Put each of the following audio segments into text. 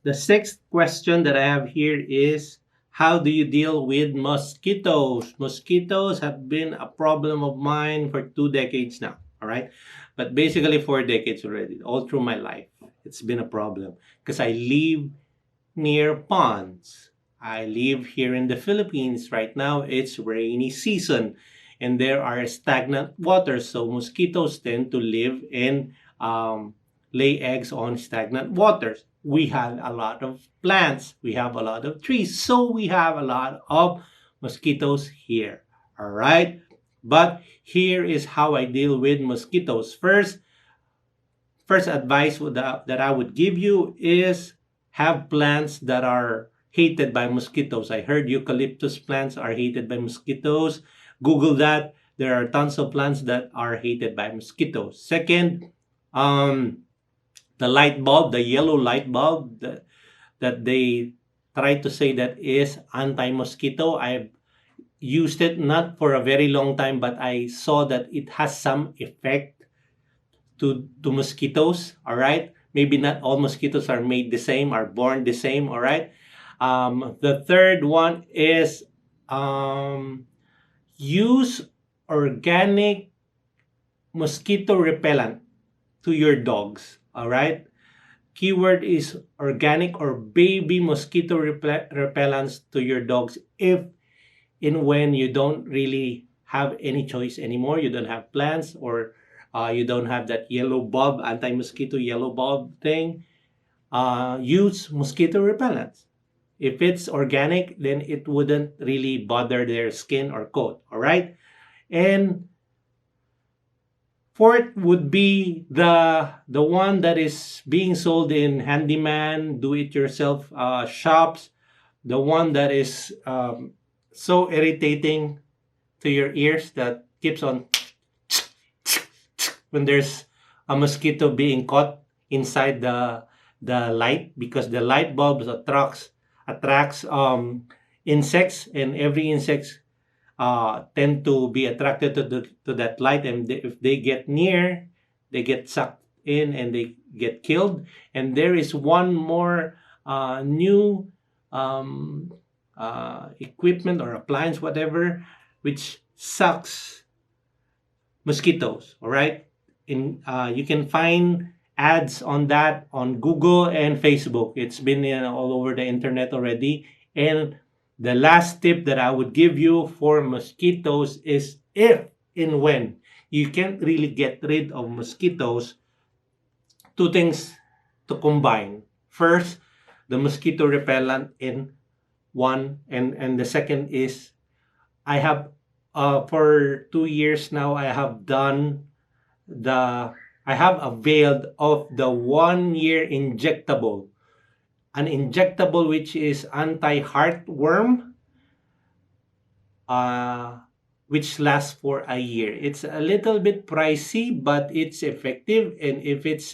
The sixth question that I have here is, how do you deal with mosquitoes? Mosquitoes have been a problem of mine for 2 decades now. All right. But basically 4 decades already, all through my life. It's been a problem because I live near ponds. I live here in the Philippines. Right now, it's rainy season and there are stagnant waters. So mosquitoes tend to live in lay eggs on stagnant waters. We have a lot of plants, we have a lot of trees, so we have a lot of mosquitoes here. All right. But here is how I deal with mosquitoes. First advice that I would give you is have plants that are hated by mosquitoes. I heard eucalyptus plants are hated by mosquitoes. Google that. There are tons of plants that are hated by mosquitoes. Second, um, the light bulb, the yellow light bulb that they try to say that is anti-mosquito. I've used it not for a very long time, but I saw that it has some effect to mosquitoes. All right. Maybe not all mosquitoes are made the same, are born the same. All right. The third one is um, use organic mosquito repellent to your dogs. All right. Keyword is organic or baby mosquito repellents to your dogs if in when you don't really have any choice anymore. You don't have plants or you don't have that yellow bulb, anti-mosquito yellow bulb thing. Use mosquito repellents. If it's organic, then it wouldn't really bother their skin or coat. All right. And fourth would be the one that is being sold in handyman, do-it-yourself shops. The one that is so irritating to your ears that keeps on when there's a mosquito being caught inside the light because the light bulbs attracts insects, and every insects tend to be attracted to that light, and if they get near, they get sucked in and they get killed. And there is one more new equipment or appliance, whatever, which sucks mosquitoes. All right, in you can find ads on that on Google and Facebook. It's been all over the internet already. And the last tip that I would give you for mosquitoes is, if and when you can't really get rid of mosquitoes, two things to combine. First, the mosquito repellent in one, and the second is, I have for 2 years now, the I have availed of the 1 year injectable, an injectable which is anti-heartworm, uh, which lasts for a year. It's a little bit pricey, but it's effective. And if it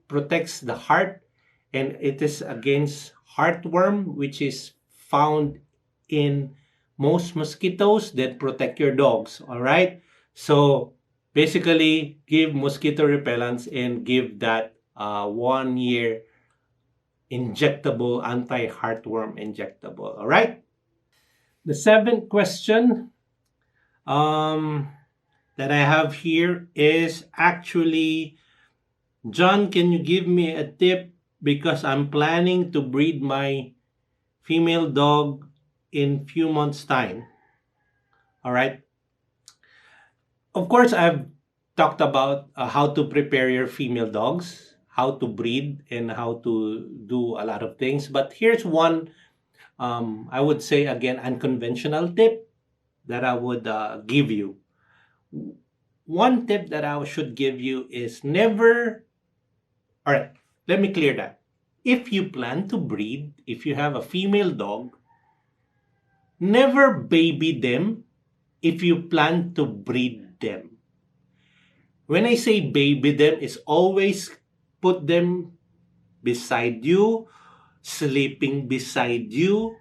protects the heart, and it is against heartworm, which is found in most mosquitoes, that protect your dogs. All right. So basically, give mosquito repellents and give that 1 year injectable, anti-heartworm injectable. All right. The seventh question um, that I have here is actually, John, can you give me a tip because I'm planning to breed my female dog in few months time. All right. Of course, I've talked about how to prepare your female dogs, how to breed, and how to do a lot of things. But here's one, I would say again, unconventional tip that I would give you. One tip that I should give you is never. All right, let me clear that. If you plan to breed, if you have a female dog, never baby them if you plan to breed them. When I say baby them, is always put them beside you, sleeping beside you,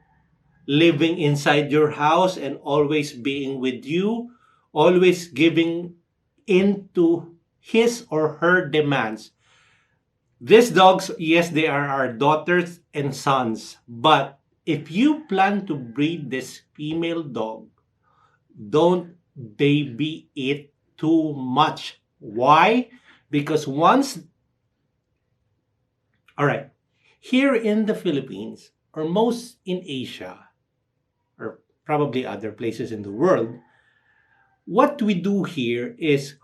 living inside your house and always being with you, always giving in to his or her demands. These dogs, yes, they are our daughters and sons. But if you plan to breed this female dog, don't baby it too much. Why? Because once, all right, here in the Philippines, or most in Asia, or probably other places in the world, what we do here is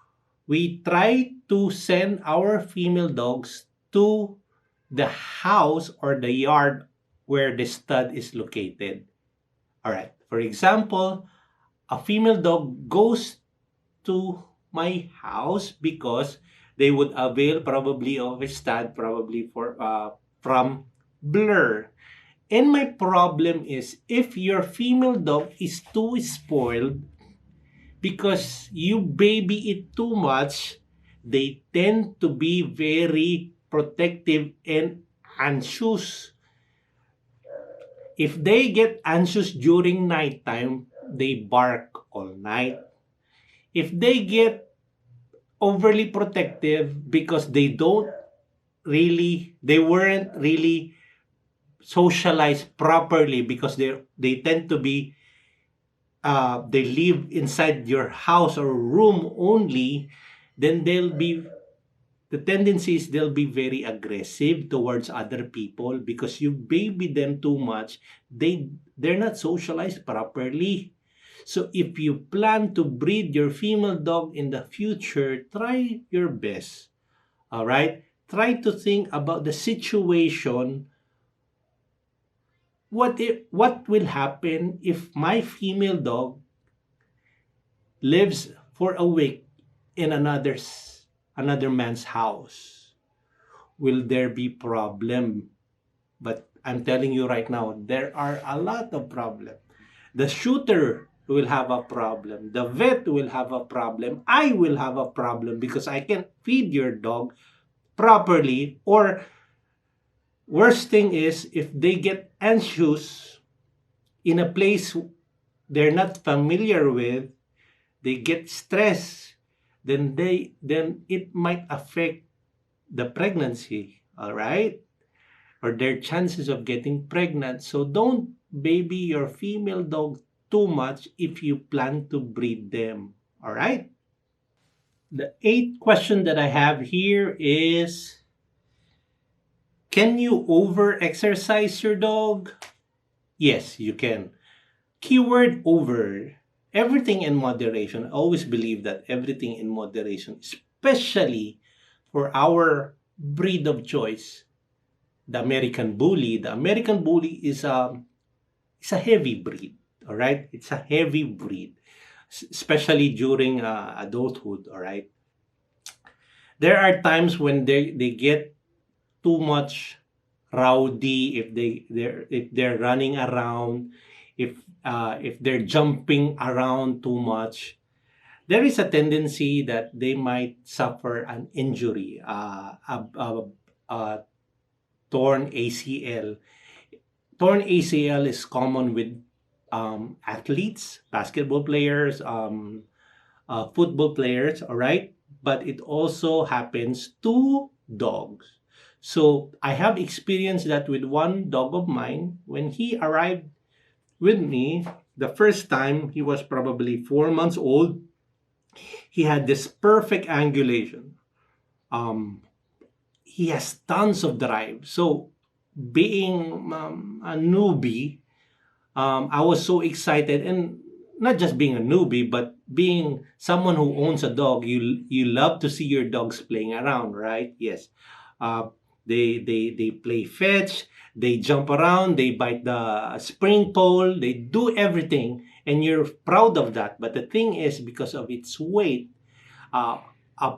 we try to send our female dogs to the house or the yard where the stud is located. All right. For example, a female dog goes to my house because they would avail probably of a stud probably for from blur. And my problem is if your female dog is too spoiled because you baby it too much, they tend to be very protective and anxious. If they get anxious during nighttime, they bark all night. If they get overly protective because they weren't really socialized properly because they tend to be they live inside your house or room only, then the tendency is they'll be very aggressive towards other people because you baby them too much. They're not socialized properly. So if you plan to breed your female dog in the future, try your best. All right? Try to think about the situation. What will happen if my female dog lives for a week in another man's house? Will there be problem? But I'm telling you right now, there are a lot of problem. The shooter will have a problem. The vet will have a problem. I will have a problem because I can't feed your dog properly. Or worst thing is if they get anxious in a place they're not familiar with, they get stressed, then it might affect the pregnancy, all right? Or their chances of getting pregnant. So don't baby your female dog too much if you plan to breed them, all right? The eighth question that I have here is, can you over exercise your dog? Yes, you can. Keyword over. Everything in moderation. I always believe that everything in moderation, especially for our breed of choice, the American Bully. The American Bully is a heavy breed. All right, it's a heavy breed, especially during adulthood. All right, there are times when they get too much rowdy if they're running around, if they're jumping around too much. There is a tendency that they might suffer an injury, a torn ACL. Torn ACL is common with athletes, basketball players, football players, all right? But it also happens to dogs. So I have experienced that with one dog of mine. When he arrived with me, the first time he was probably 4 months old, he had this perfect angulation. Um, he has tons of drive. So being a newbie, I was so excited, and not just being a newbie, but being someone who owns a dog, you love to see your dogs playing around, right? Yes, uh, they play fetch, they jump around, they bite the spring pole, they do everything, and you're proud of that. But the thing is, because of its weight, uh, uh,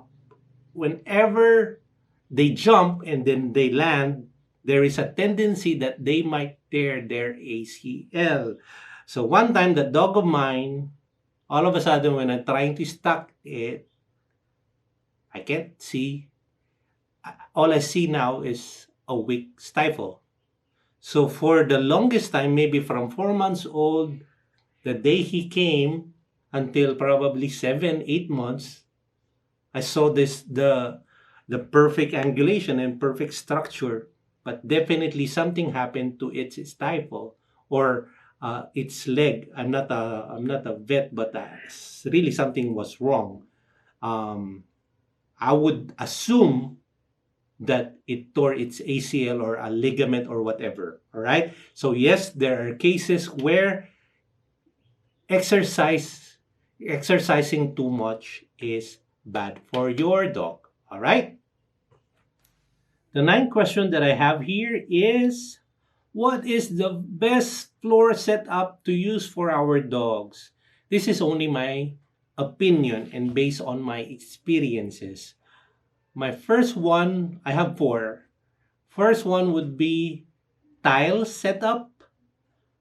whenever they jump and then they land, there is a tendency that they might tear their ACL. So one time, the dog of mine, all of a sudden, when I'm trying to stack it, I can't see. All I see now is a weak stifle. So for the longest time, maybe from 4 months old, the day he came until probably 7, 8 months, I saw the perfect angulation and perfect structure, but definitely something happened to its stifle or its leg. I'm not a vet, but really something was wrong. Um, I would assume that it tore its ACL or a ligament or whatever. All right. So yes, there are cases where exercise exercising too much is bad for your dog. All right. The ninth question that I have here is, what is the best floor setup to use for our dogs? This is only my opinion and based on my experiences. My first one, I have four. First one would be tile setup.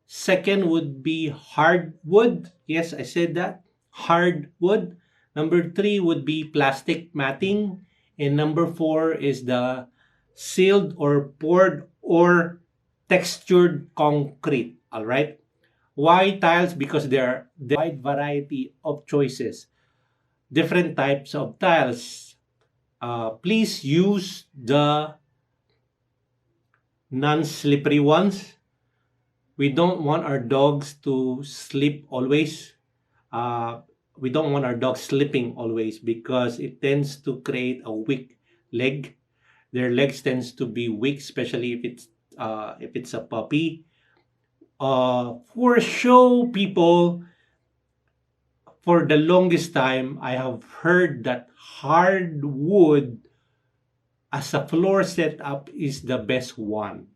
Second would be hardwood. Yes, I said that. Hardwood. Number three would be plastic matting. And number four is the sealed or poured or textured concrete. All right. Why tiles? Because there are wide variety of choices, different types of tiles. Please use the non-slippery ones. We don't want our dogs to sleep always. Uh, we don't want our dogs slipping always because it tends to create a weak leg. Their legs tends to be weak, especially if it's a puppy. For show people, for the longest time, I have heard that hardwood as a floor setup is the best one.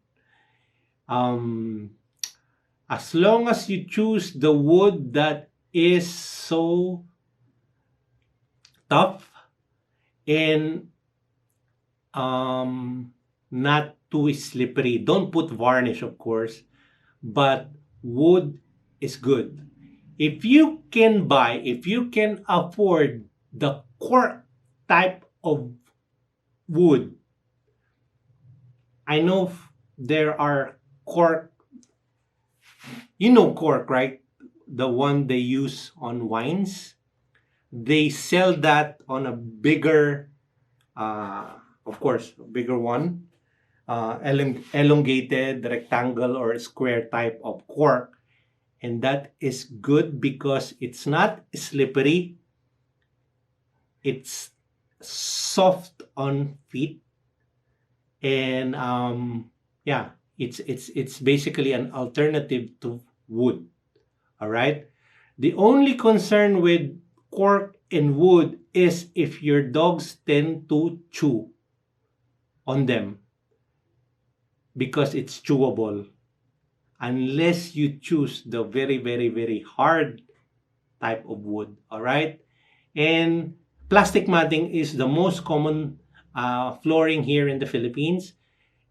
Um, as long as you choose the wood that is so tough and not too slippery. Don't put varnish, of course, but wood is good. If you can afford the cork type of wood, I know there are cork, cork, right? The one they use on wines. They sell that on a bigger, of course, a bigger one, elongated, rectangle, or square type of cork. And that is good because it's not slippery, it's soft on feet, and yeah, it's basically an alternative to wood. All right. The only concern with cork and wood is if your dogs tend to chew on them because it's chewable. Unless you choose the very, very, very hard type of wood. All right. And plastic matting is the most common flooring here in the Philippines.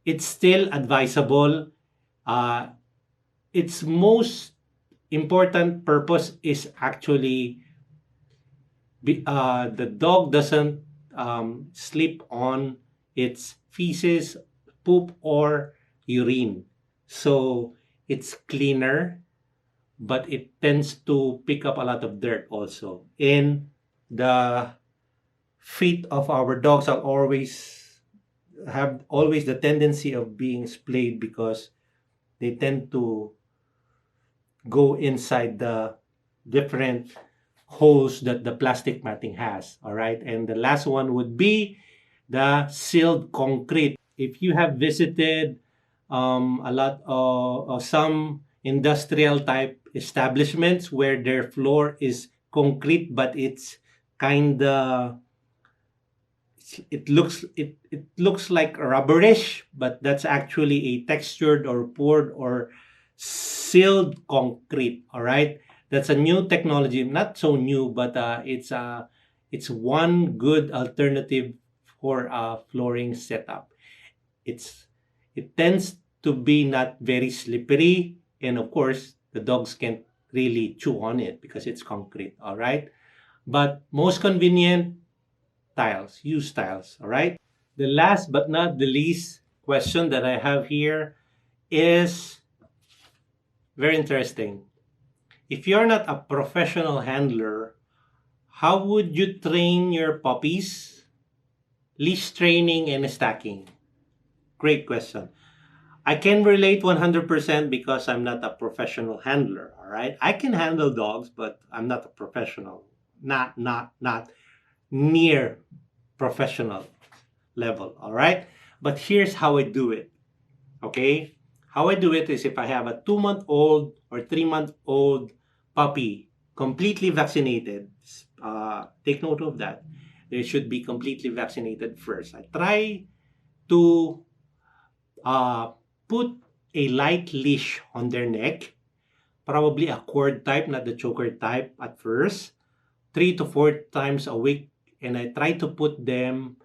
It's still advisable. Uh, its most important purpose is actually the dog doesn't sleep on its feces, poop, or urine. So it's cleaner, but it tends to pick up a lot of dirt also. And the feet of our dogs are always the tendency of being splayed because they tend to go inside the different holes that the plastic matting has. All right. And the last one would be the sealed concrete. If you have visited a lot of some industrial type establishments where their floor is concrete, but it's kind of it looks like rubberish, but that's actually a textured or poured or sealed concrete. All right, that's a new technology, not so new, but it's one good alternative for a flooring setup. It's it tends to be not very slippery, and of course the dogs can't really chew on it because it's concrete. All right, but most convenient, tiles, use tiles. All right. The last but not the least question that I have here is very interesting. If you're not a professional handler, how would you train your puppies leash training and stacking. Great question. I can relate 100% because I'm not a professional handler, all right? I can handle dogs, but I'm not a professional. Not near professional level, all right? But here's how I do it, okay? How I do it is if I have a 2-month-old or 3-month-old puppy completely vaccinated, take note of that. They should be completely vaccinated first. I try to uh, put a light leash on their neck, probably a cord type, not the choker type at first, 3 to 4 times a week. And I try to put them,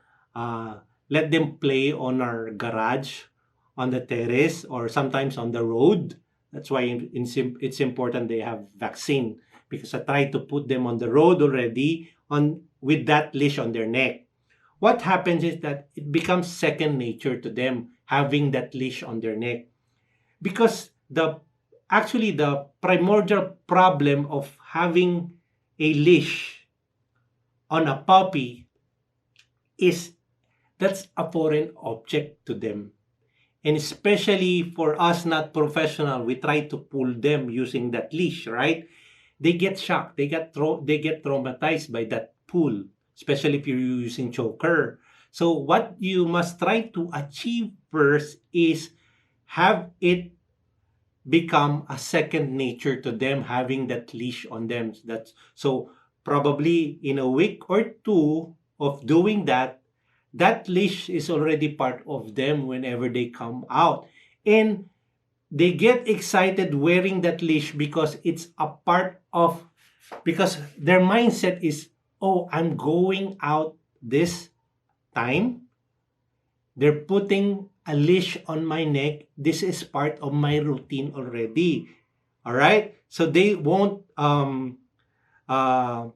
let them play on our garage, on the terrace, or sometimes on the road. That's why it's important they have vaccine, because I try to put them on the road already on with that leash on their neck. What happens is that it becomes second nature to them having that leash on their neck, because the primordial problem of having a leash on a puppy is that's a foreign object to them. And especially for us not professional, we try to pull them using that leash, right? They get shocked. They get traumatized by that pull, especially if you're using choker. So what you must try to achieve first is have it become a second nature to them having that leash on them. That's so probably in a week or two of doing that, that leash is already part of them whenever they come out. And they get excited wearing that leash because it's a part of, because their mindset is, oh, I'm going out this time. They're putting a leash on my neck. This is part of my routine already. All right? So they won't uh,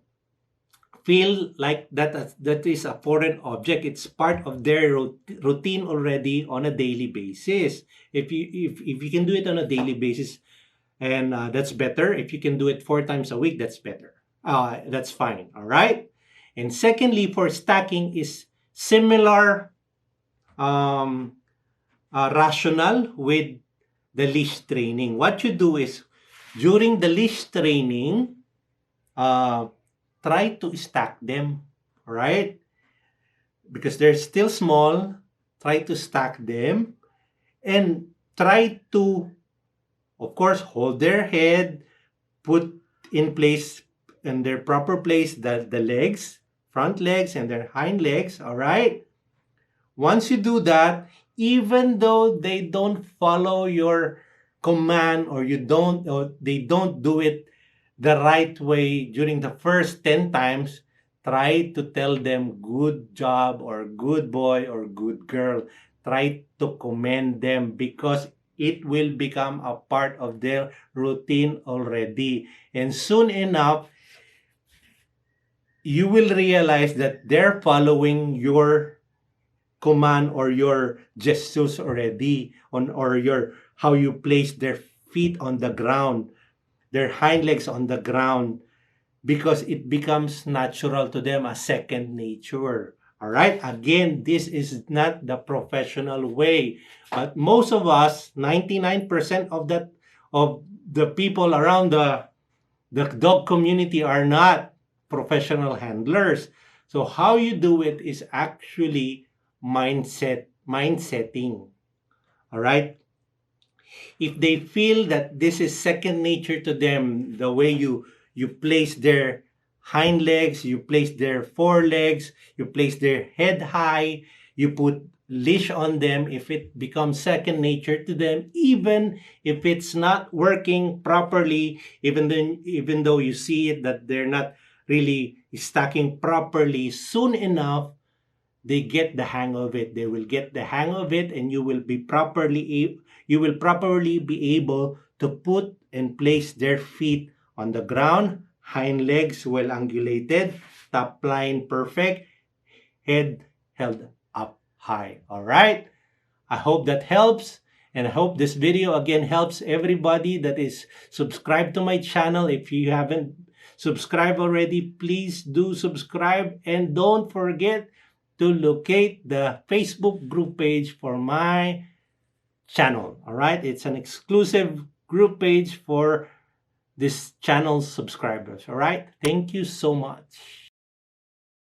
feel like that is a foreign object. It's part of their routine already on a daily basis. If you can do it on a daily basis, and that's better. If you can do it 4 times a week, that's better. That's fine. All right. And secondly, for stacking is similar um, rational with the leash training. What you do is during the leash training, uh, try to stack them, right? Because they're still small, try to stack them and try to, of course, hold their head, put in place in their proper place the legs, front legs and their hind legs, all right? Once you do that, even though they don't follow your command or they don't do it the right way during the first 10 times, try to tell them good job or good boy or good girl. Try to commend them because it will become a part of their routine already. And soon enough, you will realize that they're following your command or your gestures already on or your how you place their feet on the ground, their hind legs on the ground, because it becomes natural to them, a second nature. All right, again, this is not the professional way, but most of us, 99% of the people around the dog community are not professional handlers. So how you do it is actually mindsetting. All right, if they feel that this is second nature to them, the way you place their hind legs, you place their forelegs, you place their head high, you put leash on them, if it becomes second nature to them, even if it's not working properly, even though you see it that they're not really stacking properly, soon enough they get the hang of it. They will get the hang of it, and you will properly be able to put and place their feet on the ground, hind legs well angulated, top line perfect, head held up high. All right. I hope that helps. And I hope this video again helps everybody that is subscribed to my channel. If you haven't subscribed already, please do subscribe. And don't forget to locate the Facebook group page for my channel. All right, it's an exclusive group page for this channel's subscribers. All right, thank you so much.